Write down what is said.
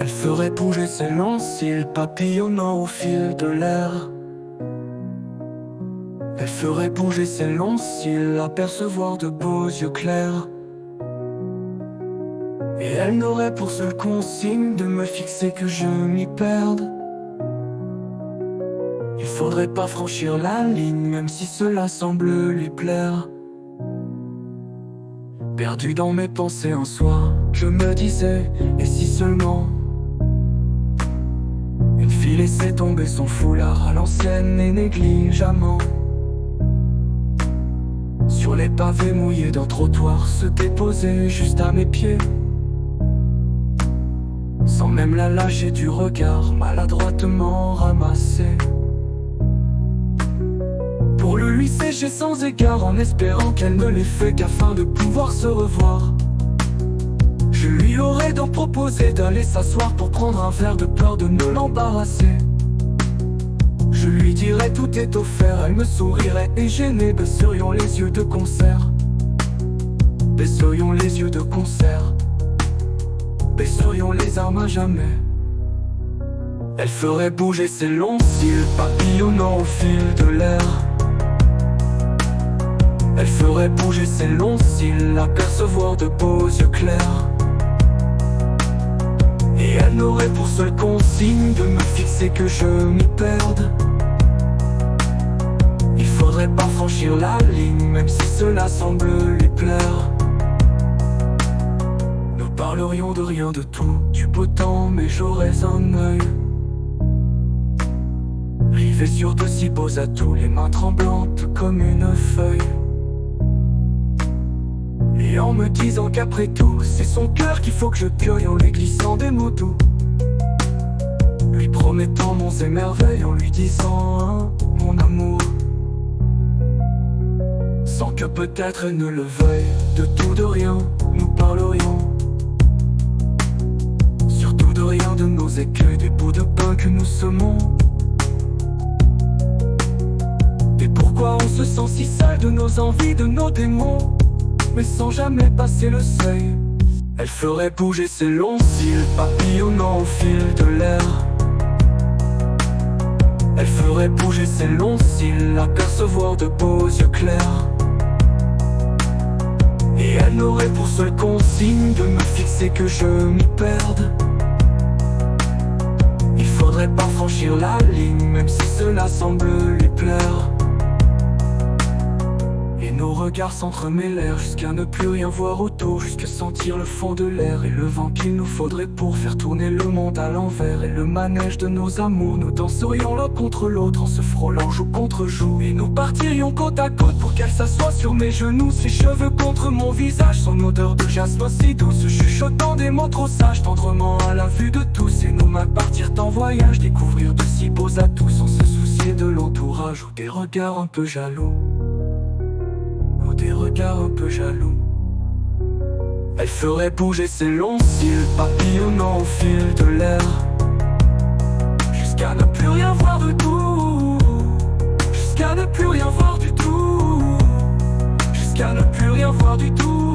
Elle ferait bouger ses longs cils papillonnant au fil de l'air. Elle ferait bouger ses longs cils, apercevoir de beaux yeux clairs. Et elle n'aurait pour seule consigne de me fixer que je m'y perde. Il faudrait pas franchir la ligne, même si cela semble lui plaire. Perdu dans mes pensées un soir, je me disais, et si seulement une fille laissait tomber son foulard à l'ancienne et négligemment sur les pavés mouillés d'un trottoir, se déposait juste à mes pieds, sans même la lâcher du regard, maladroitement ramassée. Pour le lui sécher sans égard, en espérant qu'elle ne l'ait fait qu'afin de pouvoir se revoir. Je lui aurais donc proposé d'aller s'asseoir pour prendre un verre, de peur de ne l'embarrasser. Je lui dirais tout est offert, elle me sourirait et gênée, baisserions les yeux de concert. Baisserions les yeux de concert. Baisserions les armes à jamais. Elle ferait bouger ses longs cils papillonnant au fil de l'air. Elle ferait bouger ses longs cils, apercevoir de beaux yeux clairs. Et elle n'aurait pour seule consigne de me fixer que je m'y perde. Il faudrait pas franchir la ligne, même si cela semble lui plaire. Nous parlerions de rien de tout, du beau temps, mais j'aurais un œil rivé sur de si beaux atouts, les mains tremblantes comme une feuille. Et en me disant qu'après tout, c'est son cœur qu'il faut que je cueille, en lui glissant des mots doux, lui promettant monts et merveilles, en lui disant hein, mon amour, sans que peut-être elle ne le veuille. De tout, de rien, nous parlerions, surtout de rien, de nos écueils, des bouts de pain que nous semons. Et pourquoi on se sent si seul, de nos envies, de nos démons, mais sans jamais passer le seuil. Elle ferait bouger ses longs cils papillonnant au fil de l'air. Elle ferait bouger ses longs cils, apercevoir de beaux yeux clairs. Et elle n'aurait pour seule consigne de me fixer que je m'y perde. Il faudrait pas franchir la ligne, même si cela semble lui plaire. Et nos regards s'entremêlèrent jusqu'à ne plus rien voir autour, jusqu'à sentir le fond de l'air et le vent qu'il nous faudrait pour faire tourner le monde à l'envers. Et le manège de nos amours, nous danserions l'un contre l'autre en se frôlant joue contre joue. Et nous partirions côte à côte pour qu'elle s'assoie sur mes genoux, ses cheveux contre mon visage, son odeur de jasmin si douce, chuchotant des mots trop sages, tendrement à la vue de tous. Et nos mains partirent en voyage, découvrir de si beaux atouts, sans se soucier de l'entourage ou des regards un peu jaloux. Des regards un peu jaloux. Elle ferait bouger ses longs cils papillonnant au fil de l'air, jusqu'à ne plus rien voir de tout, jusqu'à ne plus rien voir du tout, jusqu'à ne plus rien voir du tout.